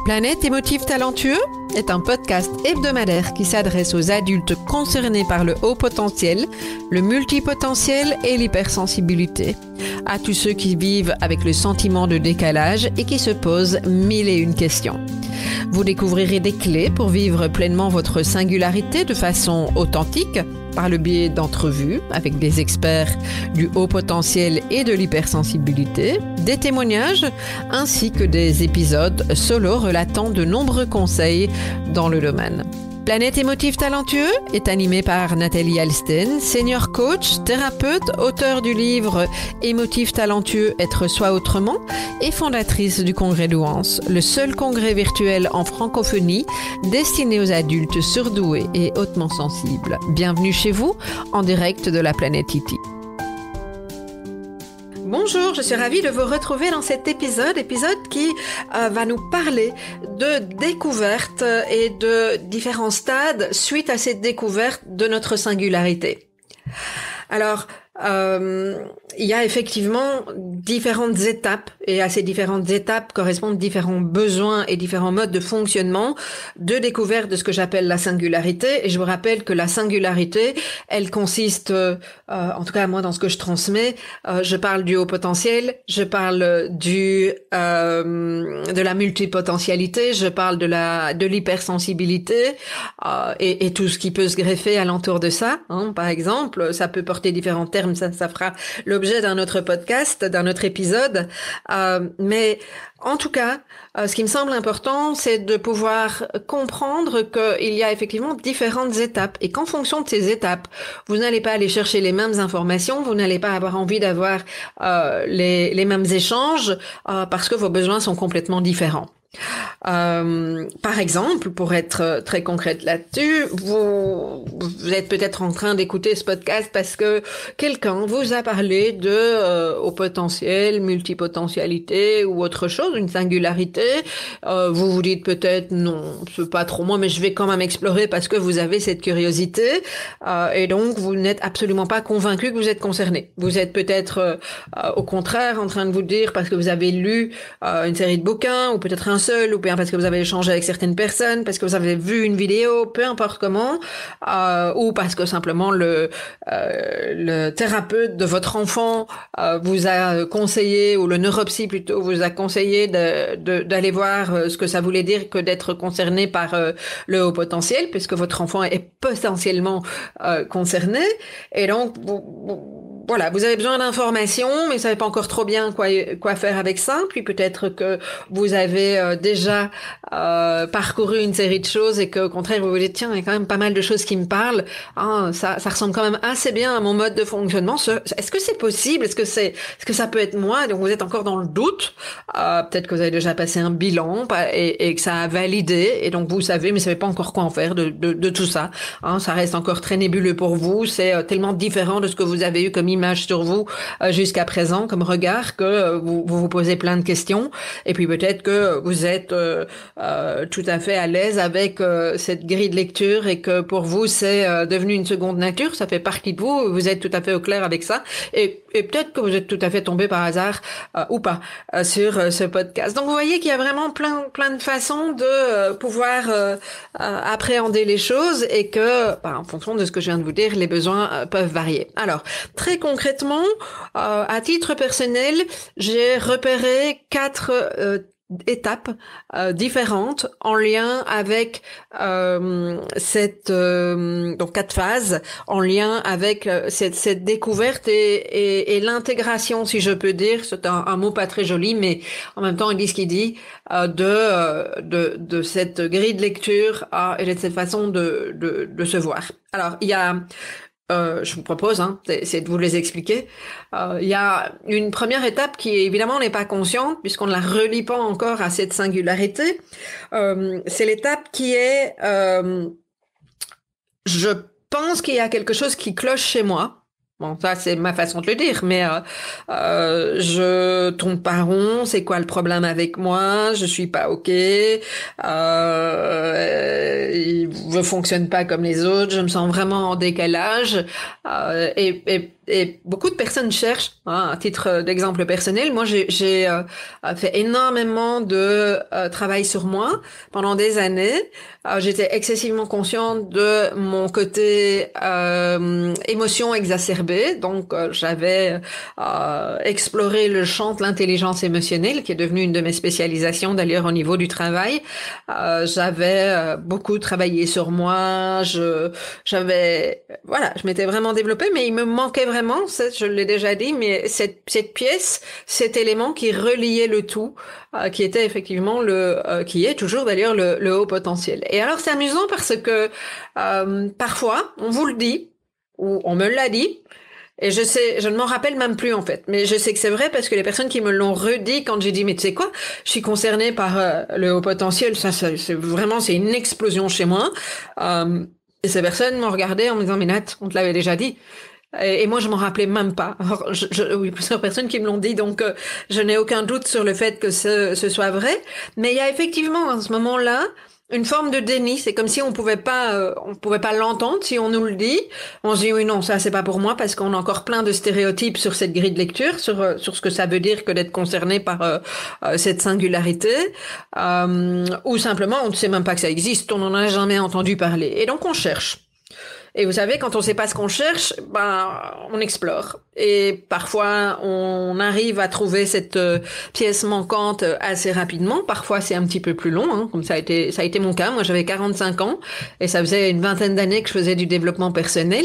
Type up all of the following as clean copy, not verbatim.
Planète Émotif Talentueux est un podcast hebdomadaire qui s'adresse aux adultes concernés par le haut potentiel, le multipotentiel et l'hypersensibilité. À tous ceux qui vivent avec le sentiment de décalage et qui se posent mille et une questions. Vous découvrirez des clés pour vivre pleinement votre singularité de façon authentique par le biais d'entrevues avec des experts du haut potentiel et de l'hypersensibilité, des témoignages ainsi que des épisodes solo relatant de nombreux conseils dans le domaine. Planète Émotif Talentueux est animée par Nathalie Alsten, senior coach, thérapeute, auteure du livre Émotif Talentueux, être soi autrement et fondatrice du congrès Douance, le seul congrès virtuel en francophonie destiné aux adultes surdoués et hautement sensibles. Bienvenue chez vous, en direct de la planète Iti. Bonjour, je suis ravie de vous retrouver dans cet épisode qui va nous parler de découverte et de différents stades suite à cette découverte de notre singularité. Alors, il y a effectivement différentes étapes et à ces différentes étapes correspondent différents besoins et différents modes de fonctionnement de découverte de ce que j'appelle la singularité. Et je vous rappelle que la singularité, elle consiste, en tout cas moi dans ce que je transmets, je parle du haut potentiel, je parle de la multipotentialité, je parle de l'hypersensibilité et tout ce qui peut se greffer alentour de ça. Par exemple, ça peut porter différents termes, ça fera l'objet d'un autre podcast, d'un autre épisode. Mais en tout cas, ce qui me semble important, c'est de pouvoir comprendre qu'il y a effectivement différentes étapes et qu'en fonction de ces étapes, vous n'allez pas aller chercher les mêmes informations, vous n'allez pas avoir envie d'avoir les mêmes échanges parce que vos besoins sont complètement différents. Par exemple, pour être très concrète là-dessus, vous êtes peut-être en train d'écouter ce podcast parce que quelqu'un vous a parlé de haut potentiel, multipotentialité ou autre chose, une singularité. Vous vous dites peut-être non, c'est pas trop moi, mais je vais quand même explorer parce que vous avez cette curiosité et donc vous n'êtes absolument pas convaincu que vous êtes concerné. Vous êtes peut-être au contraire en train de vous dire parce que vous avez lu une série de bouquins ou peut-être un seul, ou bien parce que vous avez échangé avec certaines personnes, parce que vous avez vu une vidéo, peu importe comment, ou parce que simplement le thérapeute de votre enfant vous a conseillé, ou le neuropsy plutôt, vous a conseillé d'aller voir ce que ça voulait dire que d'être concerné par le haut potentiel, puisque votre enfant est potentiellement concerné, et donc voilà, vous avez besoin d'informations, mais vous savez pas encore trop bien quoi faire avec ça. Puis peut-être que vous avez déjà parcouru une série de choses et que au contraire vous vous dites tiens, il y a quand même pas mal de choses qui me parlent. Ça ressemble quand même assez bien à mon mode de fonctionnement. Est-ce que c'est possible? Est-ce que ça peut être moi? Donc vous êtes encore dans le doute. Peut-être que vous avez déjà passé un bilan et que ça a validé et donc vous savez, mais vous savez pas encore quoi en faire de tout ça. Ça reste encore très nébuleux pour vous. C'est tellement différent de ce que vous avez eu comme image sur vous jusqu'à présent, comme regard, que vous posez plein de questions. Et puis peut-être que vous êtes tout à fait à l'aise avec cette grille de lecture et que pour vous c'est devenu une seconde nature, ça fait partie de vous, vous êtes tout à fait au clair avec ça. Et peut-être que vous êtes tout à fait tombé par hasard ou pas sur ce podcast. Donc vous voyez qu'il y a vraiment plein de façons de pouvoir appréhender les choses et que en fonction de ce que je viens de vous dire, les besoins peuvent varier. Alors, très concrètement, à titre personnel, j'ai repéré 4 étapes différentes en lien avec donc 4 phases en lien avec cette découverte et l'intégration, si je peux dire. C'est un mot pas très joli, mais en même temps il dit ce qu'il dit, de cette grille de lecture et de cette façon de se voir. Alors il y a je vous propose, c'est de vous les expliquer. Il y a une première étape qui évidemment n'est pas consciente puisqu'on ne la relie pas encore à cette singularité. C'est l'étape qui est, je pense qu'il y a quelque chose qui cloche chez moi. Bon, ça c'est ma façon de le dire, mais je tourne pas rond. C'est quoi le problème avec moi? Je suis pas ok. Je fonctionne pas comme les autres. Je me sens vraiment en décalage. Et et beaucoup de personnes cherchent, hein, à titre d'exemple personnel. Moi, j'ai fait énormément de travail sur moi pendant des années. J'étais excessivement consciente de mon côté émotion exacerbée. Donc, j'avais exploré le champ de l'intelligence émotionnelle, qui est devenu une de mes spécialisations d'ailleurs au niveau du travail. J'avais beaucoup travaillé sur moi. Je m'étais vraiment développée, mais il me manquait vraiment, ça, je l'ai déjà dit, mais cette pièce, cet élément qui reliait le tout, qui était effectivement qui est toujours d'ailleurs le haut potentiel. Et alors c'est amusant parce que parfois on vous le dit ou on me l'a dit. Et je ne m'en rappelle même plus en fait, mais je sais que c'est vrai parce que les personnes qui me l'ont redit quand j'ai dit mais tu sais quoi, je suis concernée par le haut potentiel, c'est une explosion chez moi. Et ces personnes m'ont regardé en me disant mais Nat, on te l'avait déjà dit. Et moi, je m'en rappelais même pas. Alors, oui, plusieurs personnes qui me l'ont dit, donc je n'ai aucun doute sur le fait que ce soit vrai. Mais il y a effectivement, à ce moment-là, une forme de déni. C'est comme si on pouvait pas l'entendre si on nous le dit. On se dit oui, non, ça c'est pas pour moi parce qu'on a encore plein de stéréotypes sur cette grille de lecture, sur ce que ça veut dire que d'être concerné par cette singularité, ou simplement on ne sait même pas que ça existe, on n'en a jamais entendu parler. Et donc on cherche. Et vous savez, quand on sait pas ce qu'on cherche, on explore. Et parfois, on arrive à trouver cette pièce manquante assez rapidement. Parfois, c'est un petit peu plus long, hein, comme ça a été mon cas. Moi, j'avais 45 ans et ça faisait une vingtaine d'années que je faisais du développement personnel.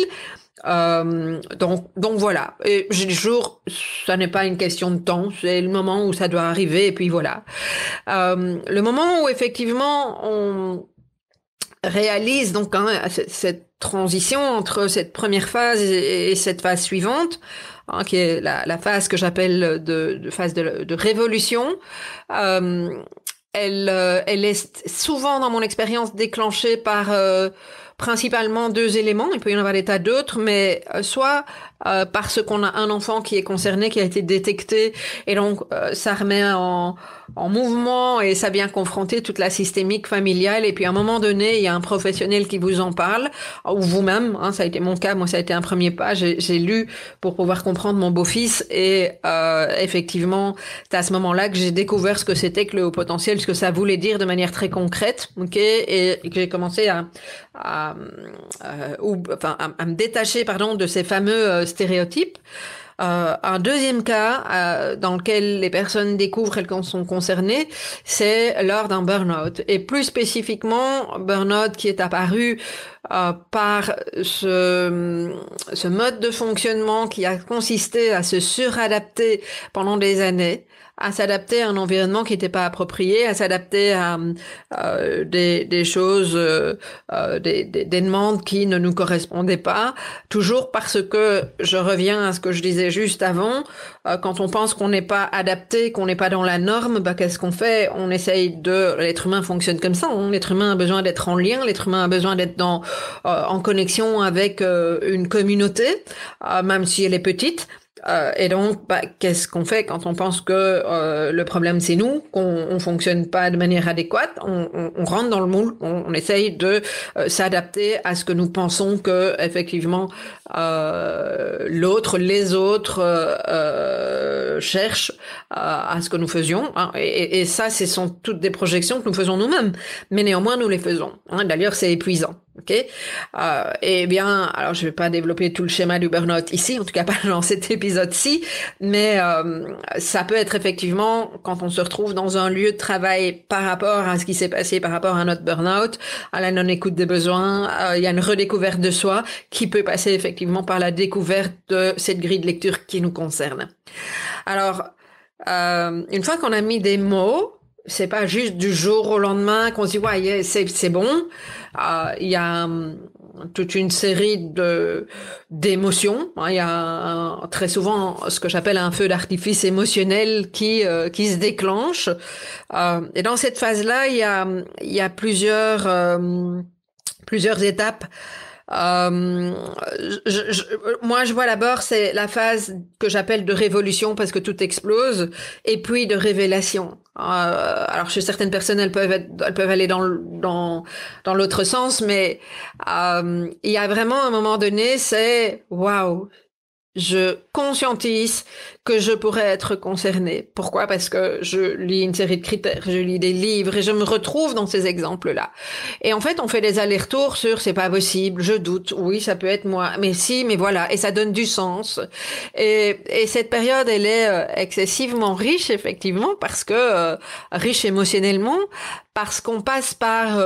Donc voilà. Et j'ai toujours, ça n'est pas une question de temps, c'est le moment où ça doit arriver et puis voilà. Le moment où effectivement on réalise donc hein, cette transition entre cette première phase et cette phase suivante, hein, qui est la phase que j'appelle de phase de révolution. Elle est souvent dans mon expérience déclenchée par principalement deux éléments. Il peut y en avoir des tas d'autres, mais soit parce qu'on a un enfant qui est concerné, qui a été détecté, et donc ça remet en mouvement et ça vient confronter toute la systémique familiale. Et puis à un moment donné, il y a un professionnel qui vous en parle, ou vous-même. Hein, ça a été mon cas. Moi, ça a été un premier pas. J'ai lu pour pouvoir comprendre mon beau-fils, et effectivement, c'est à ce moment-là que j'ai découvert ce que c'était que le haut potentiel, ce que ça voulait dire de manière très concrète. Ok, et que j'ai commencé à me détacher, de ces fameux stéréotypes. Un deuxième cas dans lequel les personnes découvrent qu'elles sont concernées, c'est lors d'un burn-out. Et plus spécifiquement, burn-out qui est apparu par ce mode de fonctionnement qui a consisté à se suradapter pendant des années, à s'adapter à un environnement qui n'était pas approprié, à s'adapter à des choses, des demandes qui ne nous correspondaient pas, toujours parce que, je reviens à ce que je disais juste avant, quand on pense qu'on n'est pas adapté, qu'on n'est pas dans la norme, qu'est-ce qu'on fait? On essaye l'être humain fonctionne comme ça, hein. L'être humain a besoin d'être en lien, l'être humain a besoin d'être en connexion avec une communauté, même si elle est petite. Et donc, qu'est-ce qu'on fait quand on pense que le problème c'est nous, qu'on fonctionne pas de manière adéquate? On rentre dans le moule, on essaye de s'adapter à ce que nous pensons que effectivement l'autre, les autres cherchent à ce que nous faisions. Hein, et ça, ce sont toutes des projections que nous faisons nous-mêmes, mais néanmoins nous les faisons. Hein, d'ailleurs, c'est épuisant. Ok, eh bien, alors je vais pas développer tout le schéma du burn-out ici, en tout cas pas dans cet épisode-ci, mais ça peut être effectivement quand on se retrouve dans un lieu de travail par rapport à ce qui s'est passé, par rapport à notre burn-out, à la non-écoute des besoins, il y a une redécouverte de soi qui peut passer effectivement par la découverte de cette grille de lecture qui nous concerne. Alors, une fois qu'on a mis des mots, c'est pas juste du jour au lendemain qu'on se dit ouais c'est bon. Il y a toute une série d'émotions. Il y a très souvent ce que j'appelle un feu d'artifice émotionnel qui se déclenche. Et dans cette phase-là, il y a plusieurs étapes. Moi, je vois d'abord, c'est la phase que j'appelle de révolution parce que tout explose, et puis de révélation. Alors, chez certaines personnes, elles peuvent aller dans l'autre sens, mais il y a vraiment un moment donné, c'est waouh, je conscientise que je pourrais être concernée. Pourquoi? Parce que je lis une série de critères, je lis des livres et je me retrouve dans ces exemples-là. Et en fait, on fait des allers-retours sur c'est pas possible, je doute, oui, ça peut être moi, mais si, mais voilà, et ça donne du sens. Et cette période, elle est excessivement riche, effectivement, parce que riche émotionnellement, parce qu'on passe par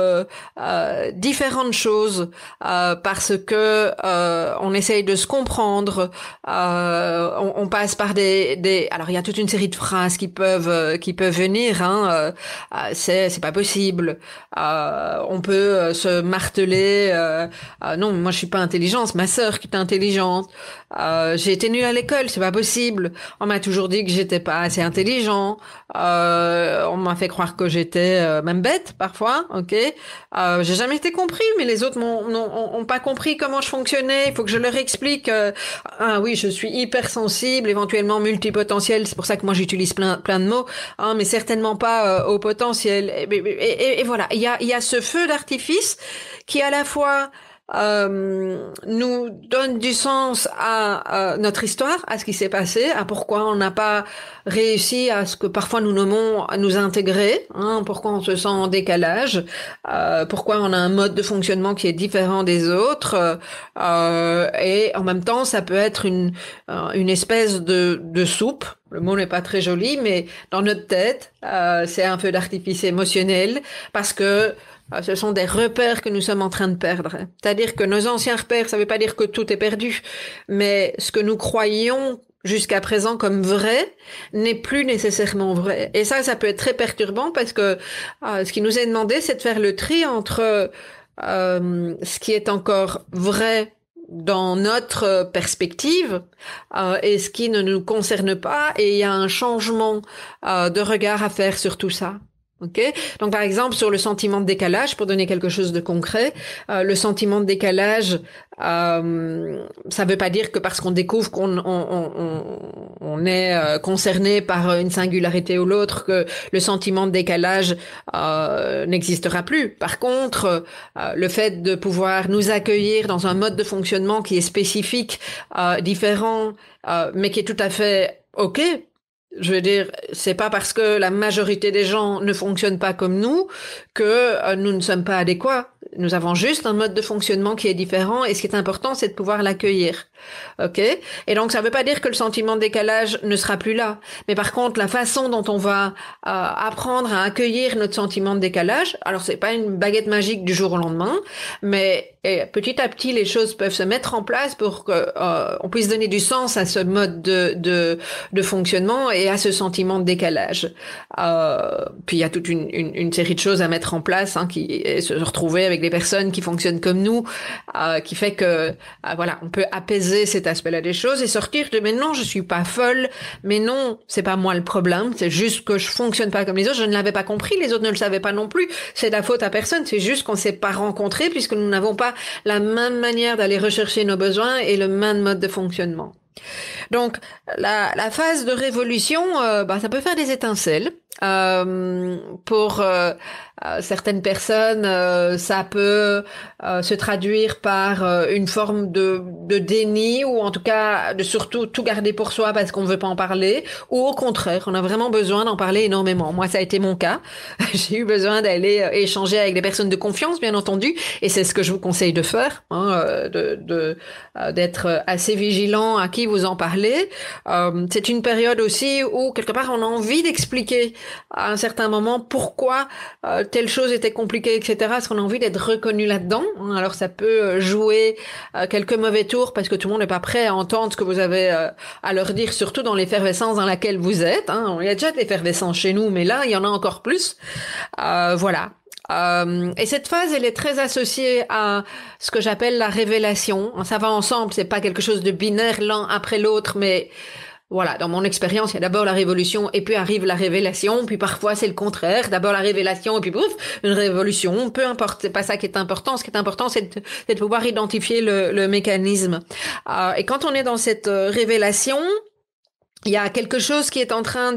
différentes choses, parce que on essaye de se comprendre. On passe par alors il y a toute une série de phrases qui peuvent venir. C'est pas possible. On peut se marteler. Non, moi je suis pas intelligente. C'est ma sœur qui est intelligente. J'ai été nulle à l'école. C'est pas possible. On m'a toujours dit que j'étais pas assez intelligent. On m'a fait croire que j'étais même bête parfois. Ok. J'ai jamais été compris, mais les autres ont pas compris comment je fonctionnais. Il faut que je leur explique. Ah oui, je suis hypersensible, éventuellement multipotentiel. C'est pour ça que moi j'utilise plein de mots, mais certainement pas au potentiel. Et voilà, il y a ce feu d'artifice qui à la fois nous donne du sens à notre histoire, à ce qui s'est passé, à pourquoi on n'a pas réussi à ce que parfois nous nommons à nous intégrer, pourquoi on se sent en décalage, pourquoi on a un mode de fonctionnement qui est différent des autres, et en même temps ça peut être une espèce de soupe. Le mot n'est pas très joli, mais dans notre tête, c'est un feu d'artifice émotionnel parce que ce sont des repères que nous sommes en train de perdre. C'est-à-dire que nos anciens repères, ça ne veut pas dire que tout est perdu, mais ce que nous croyions jusqu'à présent comme vrai n'est plus nécessairement vrai. Et ça peut être très perturbant parce que ce qui nous est demandé, c'est de faire le tri entre ce qui est encore vrai dans notre perspective et ce qui ne nous concerne pas, et il y a un changement de regard à faire sur tout ça. Ok, donc par exemple sur le sentiment de décalage, pour donner quelque chose de concret, le sentiment de décalage, ça veut pas dire que parce qu'on découvre qu'on est concerné par une singularité ou l'autre que le sentiment de décalage n'existera plus. Par contre, le fait de pouvoir nous accueillir dans un mode de fonctionnement qui est spécifique, différent, mais qui est tout à fait ok. Je veux dire, c'est pas parce que la majorité des gens ne fonctionnent pas comme nous que nous ne sommes pas adéquats. Nous avons juste un mode de fonctionnement qui est différent, et ce qui est important, c'est de pouvoir l'accueillir. Ok? Et donc, ça veut pas dire que le sentiment de décalage ne sera plus là. Mais par contre, la façon dont on va apprendre à accueillir notre sentiment de décalage, alors c'est pas une baguette magique du jour au lendemain, mais petit à petit, les choses peuvent se mettre en place pour que on puisse donner du sens à ce mode de fonctionnement et à ce sentiment de décalage. Puis il y a toute une série de choses à mettre en place, qui se retrouver avec des personnes qui fonctionnent comme nous, qui fait que voilà, on peut apaiser cet aspect-là des choses et sortir de mais non, je suis pas folle, mais non, c'est pas moi le problème, c'est juste que je fonctionne pas comme les autres, je ne l'avais pas compris, les autres ne le savaient pas non plus, c'est la faute à personne, c'est juste qu'on s'est pas rencontrés puisque nous n'avons pas la même manière d'aller rechercher nos besoins et le même mode de fonctionnement. Donc la phase de révolution, ça peut faire des étincelles. Pour certaines personnes, ça peut se traduire par une forme de déni, ou en tout cas de surtout tout garder pour soi parce qu'on ne veut pas en parler, ou au contraire, on a vraiment besoin d'en parler énormément. Moi, ça a été mon cas. J'ai eu besoin d'aller échanger avec des personnes de confiance, bien entendu, et c'est ce que je vous conseille de faire, d'être assez vigilant à qui vous en parlez. C'est une période aussi où quelque part on a envie d'expliquer à un certain moment pourquoi telle chose était compliquée, etc. Parce qu'on a envie d'être reconnu là-dedans. Alors ça peut jouer quelques mauvais tours parce que tout le monde n'est pas prêt à entendre ce que vous avez à leur dire, surtout dans l'effervescence dans laquelle vous êtes. Il y a déjà de l'effervescence chez nous, mais là, il y en a encore plus. Voilà. Et cette phase, elle est très associée à ce que j'appelle la révélation. Ça va ensemble, c'est pas quelque chose de binaire l'un après l'autre, mais voilà, dans mon expérience, il y a d'abord la révolution et puis arrive la révélation, puis parfois c'est le contraire, d'abord la révélation et puis pouf, une révolution, peu importe, c'est pas ça qui est important, ce qui est important c'est de pouvoir identifier le mécanisme. Et quand on est dans cette révélation, il y a quelque chose qui est en train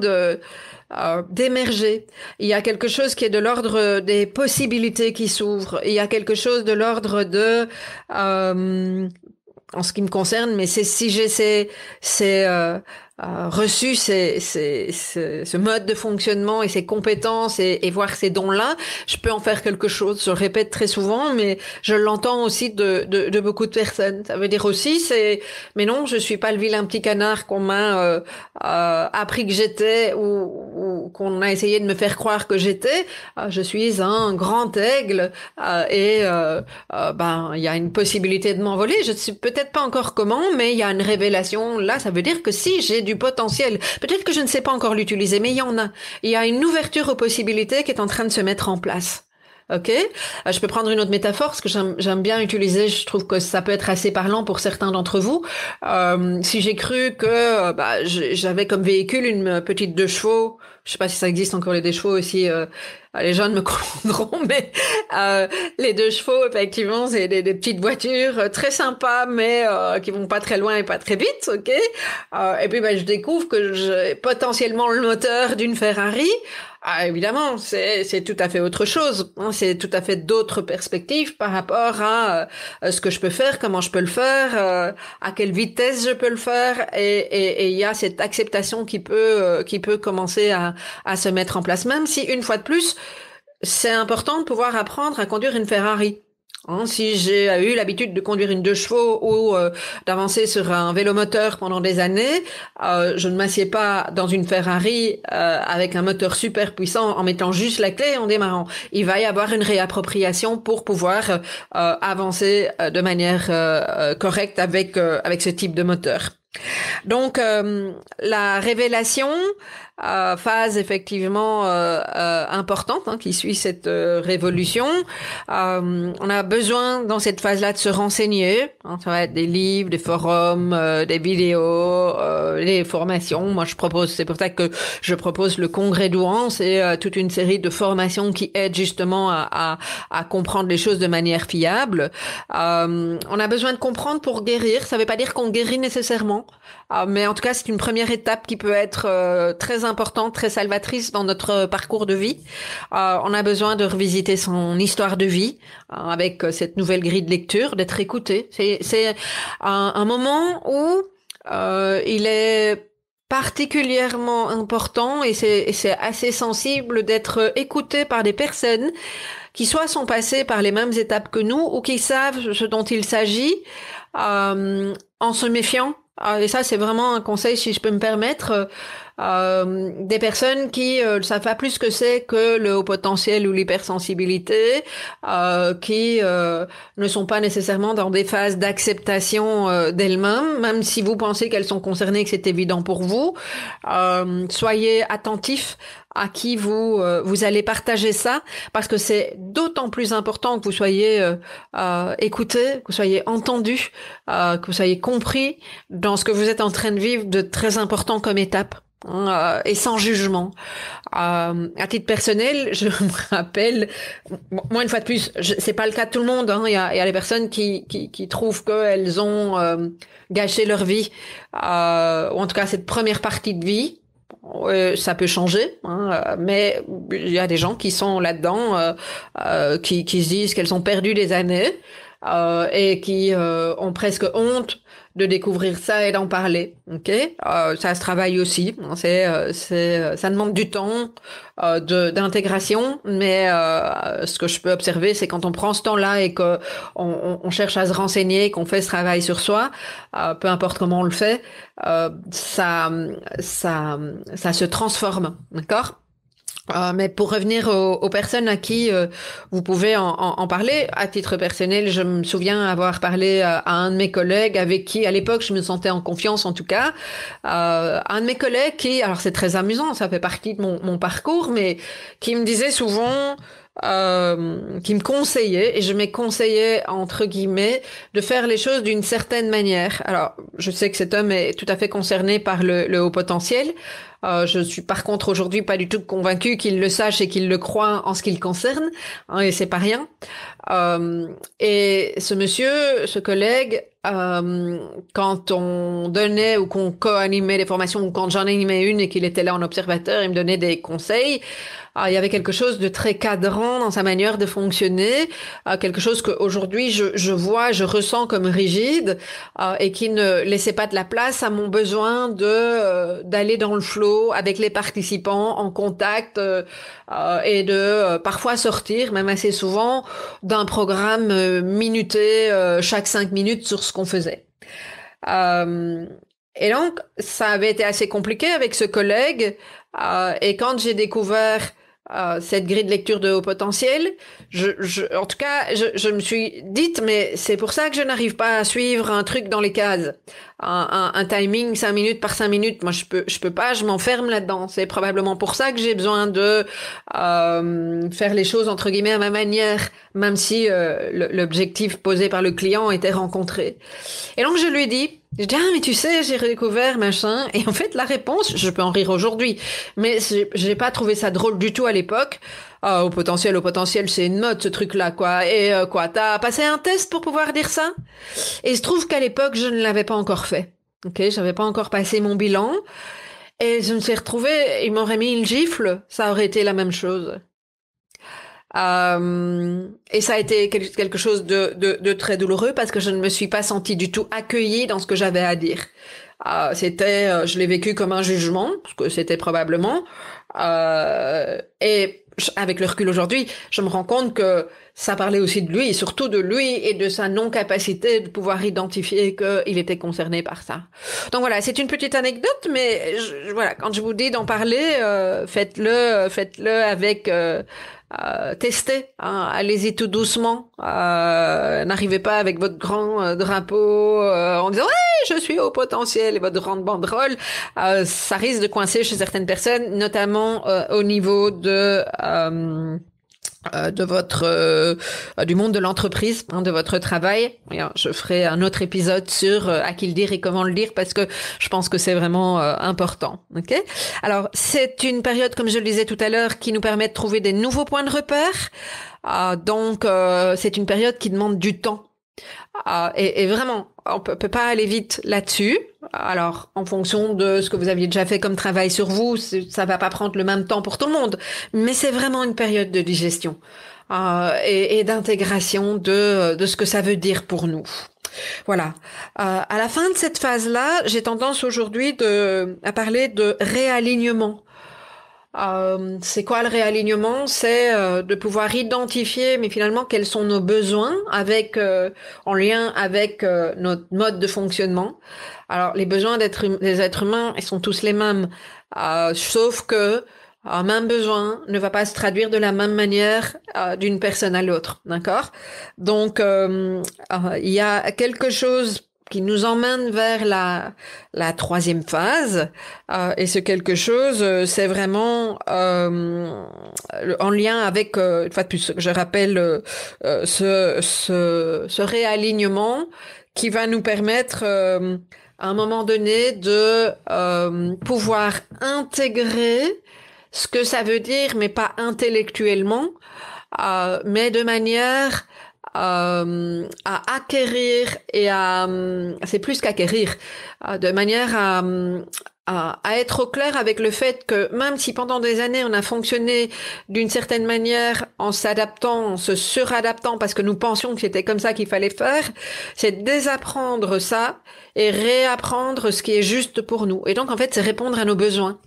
d'émerger. Il y a quelque chose qui est de l'ordre des possibilités qui s'ouvrent. Il y a quelque chose de l'ordre de en ce qui me concerne, mais c'est si j'ai reçu ce mode de fonctionnement et ces compétences et voir ces dons-là, je peux en faire quelque chose. Je le répète très souvent, mais je l'entends aussi de beaucoup de personnes. Ça veut dire aussi, mais non, je suis pas le vilain petit canard qu'on m'a appris que j'étais ou qu'on a essayé de me faire croire que j'étais. Je suis un grand aigle ben il y a une possibilité de m'envoler. Je ne sais peut-être pas encore comment, mais il y a une révélation. Là, ça veut dire que si j'ai du potentiel, peut-être que je ne sais pas encore l'utiliser, mais il y en a. Il y a une ouverture aux possibilités qui est en train de se mettre en place. Ok, je peux prendre une autre métaphore parce que j'aime bien utiliser. Je trouve que ça peut être assez parlant pour certains d'entre vous. Si j'ai cru que j'avais comme véhicule une petite 2 chevaux, je sais pas si ça existe encore les 2 chevaux aussi. Les jeunes me comprendront, mais les 2 chevaux, effectivement, c'est des petites voitures très sympas, mais qui vont pas très loin et pas très vite, ok. Et puis je découvre que j'ai potentiellement le moteur d'une Ferrari. Ah, évidemment, c'est tout à fait autre chose. Hein, c'est tout à fait d'autres perspectives par rapport à ce que je peux faire, comment je peux le faire, à quelle vitesse je peux le faire, et il y a cette acceptation qui peut commencer à se mettre en place. Même si une fois de plus, c'est important de pouvoir apprendre à conduire une Ferrari. Hein, si j'ai eu l'habitude de conduire une 2 chevaux ou d'avancer sur un vélomoteur pendant des années, je ne m'assieds pas dans une Ferrari avec un moteur super puissant en mettant juste la clé et en démarrant. Il va y avoir une réappropriation pour pouvoir avancer de manière correcte avec ce type de moteur. Donc la révélation, phase effectivement importante qui suit cette révolution. On a besoin dans cette phase-là de se renseigner. Ça va être des livres, des forums, des vidéos, des formations. Moi, c'est pour ça que je propose le Congrès d'Ouan. C'est toute une série de formations qui aident justement à comprendre les choses de manière fiable. On a besoin de comprendre pour guérir. Ça ne veut pas dire qu'on guérit nécessairement. Mais en tout cas, c'est une première étape qui peut être très importante, très salvatrice dans notre parcours de vie. On a besoin de revisiter son histoire de vie avec cette nouvelle grille de lecture, d'être écouté. C'est un moment où il est particulièrement important et c'est assez sensible d'être écouté par des personnes qui soit sont passées par les mêmes étapes que nous ou qui savent ce dont il s'agit en se méfiant. Et ça, c'est vraiment un conseil, si je peux me permettre, des personnes qui ne savent pas plus ce que c'est que le haut potentiel ou l'hypersensibilité, qui ne sont pas nécessairement dans des phases d'acceptation d'elles-mêmes, même si vous pensez qu'elles sont concernées et que c'est évident pour vous. Soyez attentifs à qui vous allez partager ça, parce que c'est d'autant plus important que vous soyez écouté, que vous soyez entendu, que vous soyez compris dans ce que vous êtes en train de vivre de très important comme étape. Et sans jugement. À titre personnel, je me rappelle, moi une fois de plus, c'est pas le cas de tout le monde. Il y a des personnes qui trouvent qu'elles ont gâché leur vie, ou en tout cas cette première partie de vie. Ça peut changer, mais il y a des gens qui sont là-dedans, qui se disent qu'elles ont perdu des années et qui ont presque honte de découvrir ça et d'en parler. Ok, ça se travaille aussi. Ça demande du temps d'intégration, mais ce que je peux observer, c'est quand on prend ce temps-là et que on cherche à se renseigner, qu'on fait ce travail sur soi, peu importe comment on le fait, ça se transforme. D'accord? Mais pour revenir aux personnes à qui vous pouvez en parler, à titre personnel, je me souviens avoir parlé à un de mes collègues avec qui, à l'époque, je me sentais en confiance en tout cas. Un de mes collègues qui, alors c'est très amusant, ça fait partie de mon parcours, mais qui me disait souvent, qui me conseillait, et je m'ai conseillé entre guillemets, de faire les choses d'une certaine manière. Alors, je sais que cet homme est tout à fait concerné par le haut potentiel. Je suis par contre aujourd'hui pas du tout convaincue qu'il le sache et qu'il le croit en ce qui le concerne, hein, et c'est pas rien. Et ce monsieur, ce collègue, quand on donnait ou qu'on co-animait les formations ou quand j'en animais une et qu'il était là en observateur, il me donnait des conseils. Il y avait quelque chose de très cadrant dans sa manière de fonctionner, quelque chose qu'aujourd'hui je vois, je ressens comme rigide, et qui ne laissait pas de la place à mon besoin de d'aller dans le flow avec les participants en contact, et de parfois sortir, même assez souvent, d'un programme minuté chaque 5 minutes sur ce qu'on faisait. Et donc, ça avait été assez compliqué avec ce collègue. Et quand j'ai découvert cette grille de lecture de haut potentiel, en tout cas, je me suis dite, mais c'est pour ça que je n'arrive pas à suivre un truc dans les cases. Un timing 5 minutes par 5 minutes. Moi, je peux pas, je m'enferme là-dedans. C'est probablement pour ça que j'ai besoin de faire les choses entre guillemets à ma manière, même si l'objectif posé par le client était rencontré. Et donc, je lui ai dit, mais tu sais, j'ai redécouvert, machin. Et en fait, la réponse, je peux en rire aujourd'hui, mais j'ai pas trouvé ça drôle du tout à l'époque. Au potentiel, c'est une mode, ce truc-là, quoi. Et quoi, t'as passé un test pour pouvoir dire ça? Et il se trouve qu'à l'époque, je ne l'avais pas encore fait. Ok, j'avais pas encore passé mon bilan. Et je me suis retrouvée, il m'aurait mis une gifle, ça aurait été la même chose. Et ça a été quelque chose de très douloureux parce que je ne me suis pas sentie du tout accueillie dans ce que j'avais à dire. Je l'ai vécu comme un jugement, parce que c'était probablement. Et avec le recul aujourd'hui, je me rends compte que ça parlait aussi de lui, et surtout de lui et de sa non-capacité de pouvoir identifier qu'il était concerné par ça. Donc voilà, c'est une petite anecdote, mais voilà, quand je vous dis d'en parler, faites-le avec testez, hein, allez-y tout doucement. N'arrivez pas avec votre grand drapeau en disant ouais, je suis au potentiel et votre grande banderole. Ça risque de coincer chez certaines personnes, notamment au niveau de votre du monde de l'entreprise, hein, de votre travail. Je ferai un autre épisode sur à qui le dire et comment le dire parce que je pense que c'est vraiment important. Ok. Alors c'est une période, comme je le disais tout à l'heure, qui nous permet de trouver des nouveaux points de repère. Donc c'est une période qui demande du temps. Et vraiment, on peut pas aller vite là-dessus. Alors, en fonction de ce que vous aviez déjà fait comme travail sur vous, ça va pas prendre le même temps pour tout le monde. Mais c'est vraiment une période de digestion et d'intégration de ce que ça veut dire pour nous. Voilà. À la fin de cette phase-là, j'ai tendance aujourd'hui à parler de réalignement. C'est quoi le réalignement? C'est de pouvoir identifier, mais finalement, quels sont nos besoins en lien avec notre mode de fonctionnement. Alors, les besoins des êtres humains, ils sont tous les mêmes, sauf que un même besoin ne va pas se traduire de la même manière d'une personne à l'autre, d'accord? Donc, il y a quelque chose qui nous emmène vers la troisième phase, et ce quelque chose, c'est vraiment en lien avec, une fois de plus, je rappelle ce réalignement qui va nous permettre à un moment donné de pouvoir intégrer ce que ça veut dire, mais pas intellectuellement, mais de manière à acquérir et c'est plus qu'acquérir, de manière à être au clair avec le fait que même si pendant des années on a fonctionné d'une certaine manière en s'adaptant, en se suradaptant parce que nous pensions que c'était comme ça qu'il fallait faire, c'est désapprendre ça et réapprendre ce qui est juste pour nous. Et donc en fait c'est répondre à nos besoins.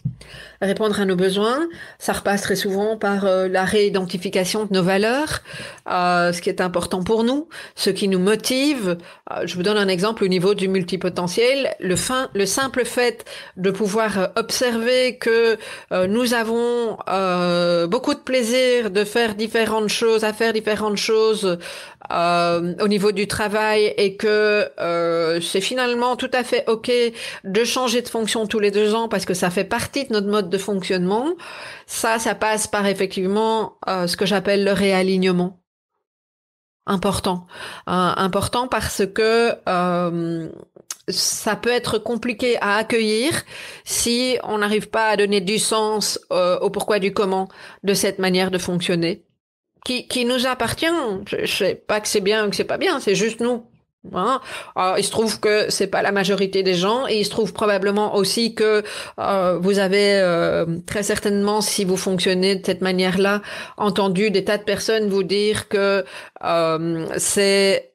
Répondre à nos besoins, ça repasse très souvent par la réidentification de nos valeurs, ce qui est important pour nous, ce qui nous motive. Je vous donne un exemple au niveau du multipotentiel. Le simple fait de pouvoir observer que nous avons beaucoup de plaisir de faire différentes choses, à faire différentes choses au niveau du travail et que c'est finalement tout à fait ok de changer de fonction tous les 2 ans parce que ça fait partie de notre mode de fonctionnement, ça passe par effectivement ce que j'appelle le réalignement. Important parce que ça peut être compliqué à accueillir si on n'arrive pas à donner du sens au pourquoi du comment de cette manière de fonctionner, qui nous appartient. Je sais pas que c'est bien ou que c'est pas bien, c'est juste nous. Hein. Alors, il se trouve que c'est pas la majorité des gens, et il se trouve probablement aussi que vous avez très certainement, si vous fonctionnez de cette manière-là, entendu des tas de personnes vous dire que c'est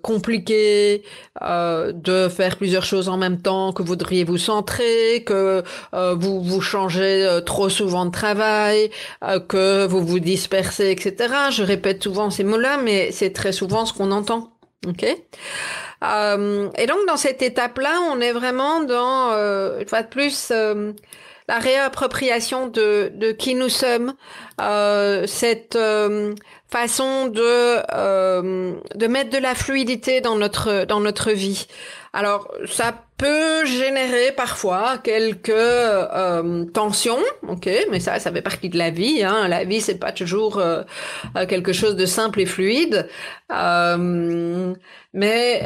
compliqué de faire plusieurs choses en même temps, que vous devriez vous centrer, que vous changez trop souvent de travail, que vous vous dispersez, etc. Je répète souvent ces mots-là, mais c'est très souvent ce qu'on entend. Ok. Et donc dans cette étape-là, on est vraiment dans, une fois de plus, la réappropriation de qui nous sommes, cette façon de mettre de la fluidité dans notre vie. Alors ça peut générer parfois quelques tensions, ok, mais ça fait partie de la vie. Hein. La vie, c'est pas toujours quelque chose de simple et fluide, mais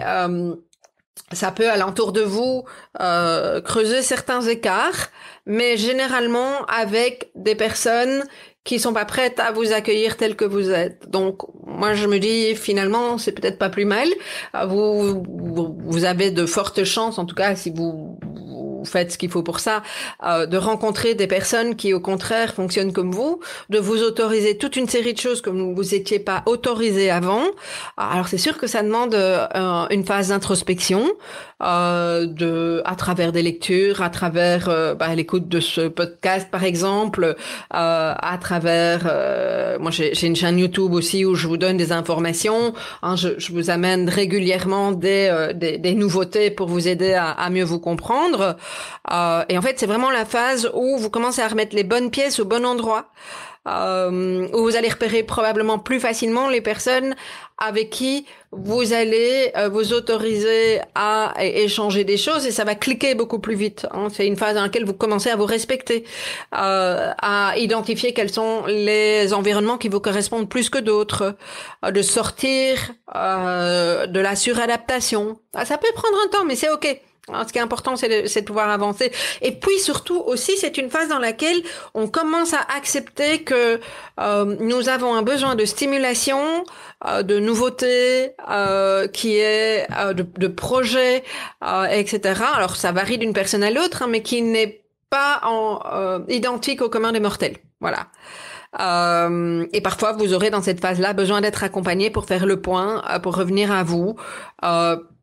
ça peut alentour de vous creuser certains écarts, mais généralement avec des personnes qui sont pas prêtes à vous accueillir tel que vous êtes. Donc, moi, je me dis, finalement, c'est peut-être pas plus mal. Vous avez de fortes chances, en tout cas, si vous faites ce qu'il faut pour ça, de rencontrer des personnes qui, au contraire, fonctionnent comme vous, de vous autoriser toute une série de choses comme vous étiez pas autorisé avant. Alors, c'est sûr que ça demande une phase d'introspection, à travers des lectures, à travers l'écoute de ce podcast, par exemple, à travers moi j'ai une chaîne YouTube aussi où je vous donne des informations, hein, je vous amène régulièrement des nouveautés pour vous aider à mieux vous comprendre, et en fait c'est vraiment la phase où vous commencez à remettre les bonnes pièces au bon endroit, où vous allez repérer probablement plus facilement les personnes avec qui vous allez vous autoriser à échanger des choses, et ça va cliquer beaucoup plus vite. Hein. C'est une phase dans laquelle vous commencez à vous respecter, à identifier quels sont les environnements qui vous correspondent plus que d'autres, de sortir de la suradaptation. Ça peut prendre un temps, mais c'est OK. Alors, ce qui est important, c'est de pouvoir avancer. Et puis surtout aussi, c'est une phase dans laquelle on commence à accepter que nous avons un besoin de stimulation, de nouveautés, qui est de projets, etc. Alors ça varie d'une personne à l'autre, hein, mais qui n'est pas identique au commun des mortels. Voilà. Et parfois, vous aurez dans cette phase-là besoin d'être accompagné pour faire le point, pour revenir à vous.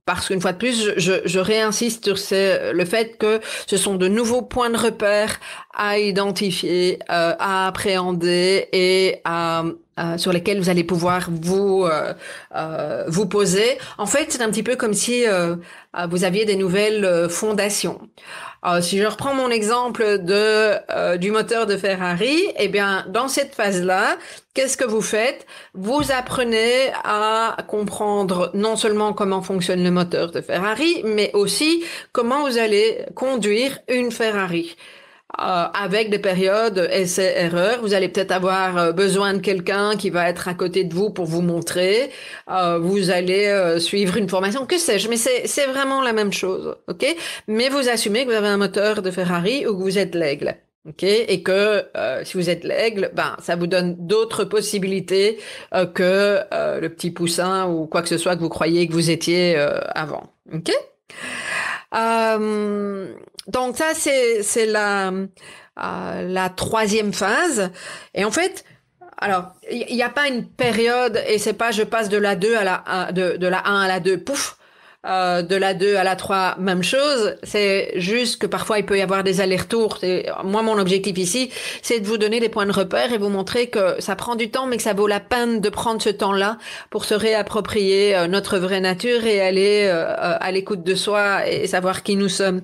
Parce qu'une fois de plus, je réinsiste sur le fait que ce sont de nouveaux points de repère à identifier, à appréhender et sur lesquels vous allez pouvoir vous poser. En fait, c'est un petit peu comme si vous aviez des nouvelles fondations. Si je reprends mon exemple du moteur de Ferrari, eh bien, dans cette phase-là, qu'est-ce que vous faites? Vous apprenez à comprendre non seulement comment fonctionne le moteur de Ferrari, mais aussi comment vous allez conduire une Ferrari. Avec des périodes essais-erreurs, vous allez peut-être avoir besoin de quelqu'un qui va être à côté de vous pour vous montrer. Vous allez suivre une formation, que sais-je, mais c'est vraiment la même chose, ok? Mais vous assumez que vous avez un moteur de Ferrari ou que vous êtes l'aigle. Ok, et que si vous êtes l'aigle, ça vous donne d'autres possibilités que le petit poussin ou quoi que ce soit que vous croyez que vous étiez avant. Ok. Donc ça c'est la troisième phase, et en fait, alors il y a pas une période, et c'est pas je passe de la 2 à la 1, de la 1 à la 2, pouf. De la 2 à la 3, même chose. C'est juste que parfois il peut y avoir des allers-retours. Moi, mon objectif ici, c'est de vous donner des points de repère et vous montrer que ça prend du temps, mais que ça vaut la peine de prendre ce temps-là pour se réapproprier notre vraie nature et aller à l'écoute de soi et savoir qui nous sommes.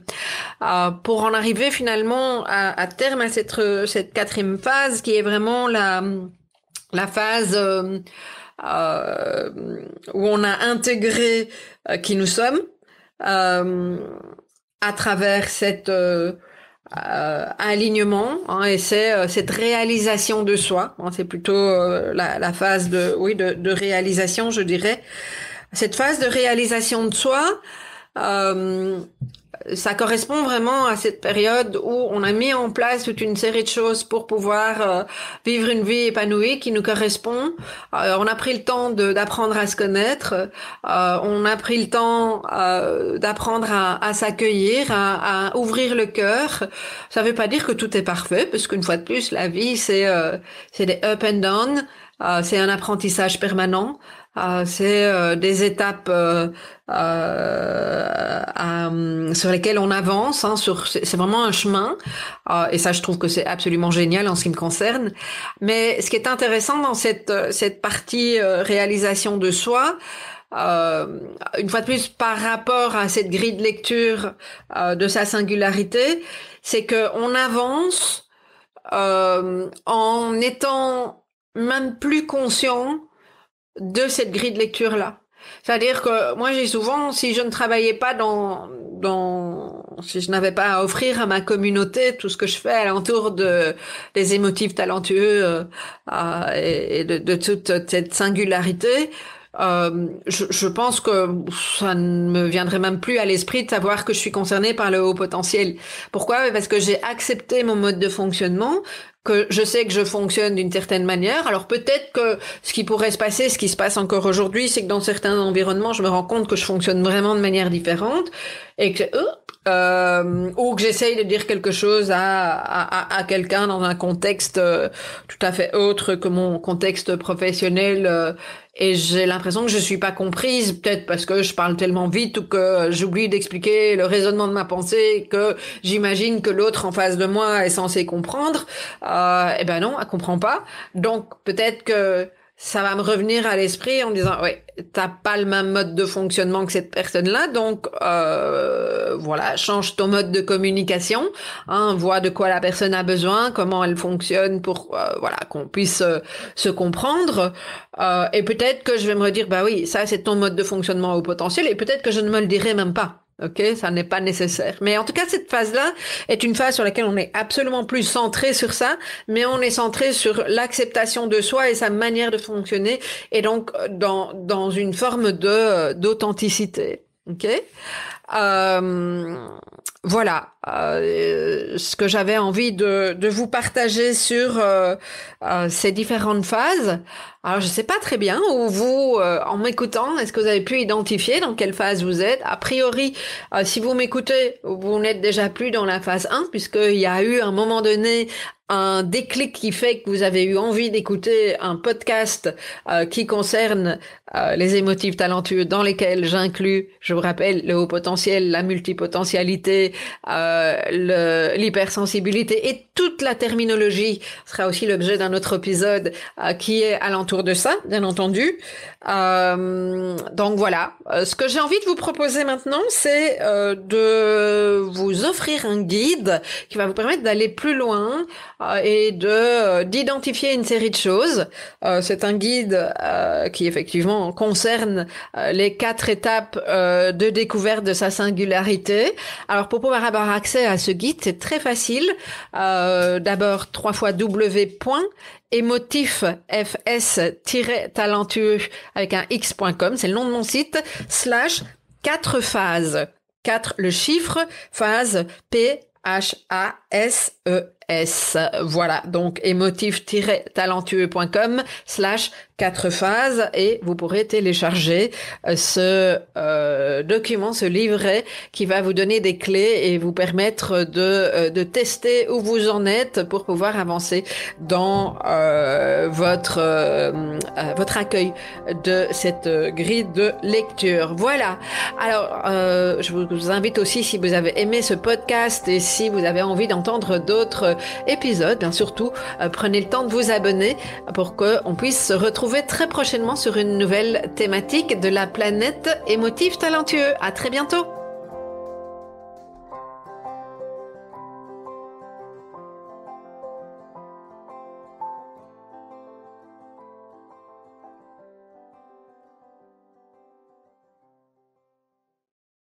Pour en arriver finalement à terme à cette quatrième phase, qui est vraiment la phase où on a intégré qui nous sommes, à travers cet alignement, hein, et c'est cette réalisation de soi, hein, c'est plutôt la phase de réalisation, je dirais. Cette phase de réalisation de soi, Ça correspond vraiment à cette période où on a mis en place toute une série de choses pour pouvoir vivre une vie épanouie qui nous correspond. On a pris le temps d'apprendre à se connaître. On a pris le temps d'apprendre à s'accueillir, à ouvrir le cœur. Ça veut pas dire que tout est parfait, parce qu'une fois de plus, la vie, c'est des up and down. C'est un apprentissage permanent. C'est des étapes sur lesquelles on avance. C'est vraiment un chemin. Et ça, je trouve que c'est absolument génial en ce qui me concerne. Mais ce qui est intéressant dans cette partie réalisation de soi, une fois de plus, par rapport à cette grille de lecture de sa singularité, c'est que on avance en étant même plus conscient de cette grille de lecture-là. C'est-à-dire que moi, j'ai souvent, si je ne travaillais pas si je n'avais pas à offrir à ma communauté tout ce que je fais alentour des émotifs talentueux et de toute cette singularité, je pense que ça ne me viendrait même plus à l'esprit de savoir que je suis concernée par le haut potentiel. Pourquoi? Parce que j'ai accepté mon mode de fonctionnement, que je sais que je fonctionne d'une certaine manière. Alors peut-être que ce qui pourrait se passer, ce qui se passe encore aujourd'hui, c'est que dans certains environnements, je me rends compte que je fonctionne vraiment de manière différente et que ou que j'essaye de dire quelque chose à quelqu'un dans un contexte tout à fait autre que mon contexte professionnel, et j'ai l'impression que je suis pas comprise, peut-être parce que je parle tellement vite ou que j'oublie d'expliquer le raisonnement de ma pensée, que j'imagine que l'autre en face de moi est censé comprendre. Eh ben non, elle comprend pas. Donc peut-être que ça va me revenir à l'esprit en me disant, ouais, t'as pas le même mode de fonctionnement que cette personne-là, donc voilà, change ton mode de communication, vois de quoi la personne a besoin, comment elle fonctionne pour voilà, qu'on puisse se comprendre. Et peut-être que je vais me redire, bah oui, ça c'est ton mode de fonctionnement au potentiel, et peut-être que je ne me le dirai même pas. Ok, ça n'est pas nécessaire. Mais en tout cas, cette phase-là est une phase sur laquelle on est absolument plus centré sur ça, mais on est centré sur l'acceptation de soi et sa manière de fonctionner, et donc dans une forme d'authenticité. Ok. Voilà ce que j'avais envie de vous partager sur ces différentes phases. Alors je sais pas très bien où vous, en m'écoutant, est-ce que vous avez pu identifier dans quelle phase vous êtes? A priori, si vous m'écoutez, vous n'êtes déjà plus dans la phase 1, puisqu'il y a eu à un moment donné un déclic qui fait que vous avez eu envie d'écouter un podcast qui concerne les émotifs talentueux, dans lesquels j'inclus, je vous rappelle, le haut potentiel, la multipotentialité, l'hypersensibilité, et toute la terminologie sera aussi l'objet d'un autre épisode qui est alentour de ça, bien entendu. Donc voilà, ce que j'ai envie de vous proposer maintenant, c'est de vous offrir un guide qui va vous permettre d'aller plus loin et d'identifier une série de choses. C'est un guide qui effectivement concerne les 4 étapes de découverte de sa singularité. Alors pour pouvoir avoir accès à ce guide, c'est très facile. D'abord www.emotifs-talentueux avec un x.com, c'est le nom de mon site, /4 phases. 4 le chiffre, phase PHASES. Voilà, donc émotif-talentueux.com /4 phases, et vous pourrez télécharger ce document, ce livret qui va vous donner des clés et vous permettre de tester où vous en êtes pour pouvoir avancer dans votre accueil de cette grille de lecture. Voilà. Alors, je vous invite aussi, si vous avez aimé ce podcast et si vous avez envie d'entendre d'autres épisodes, surtout prenez le temps de vous abonner pour qu'on puisse se retrouver très prochainement sur une nouvelle thématique de la planète émotif talentueux. À très bientôt.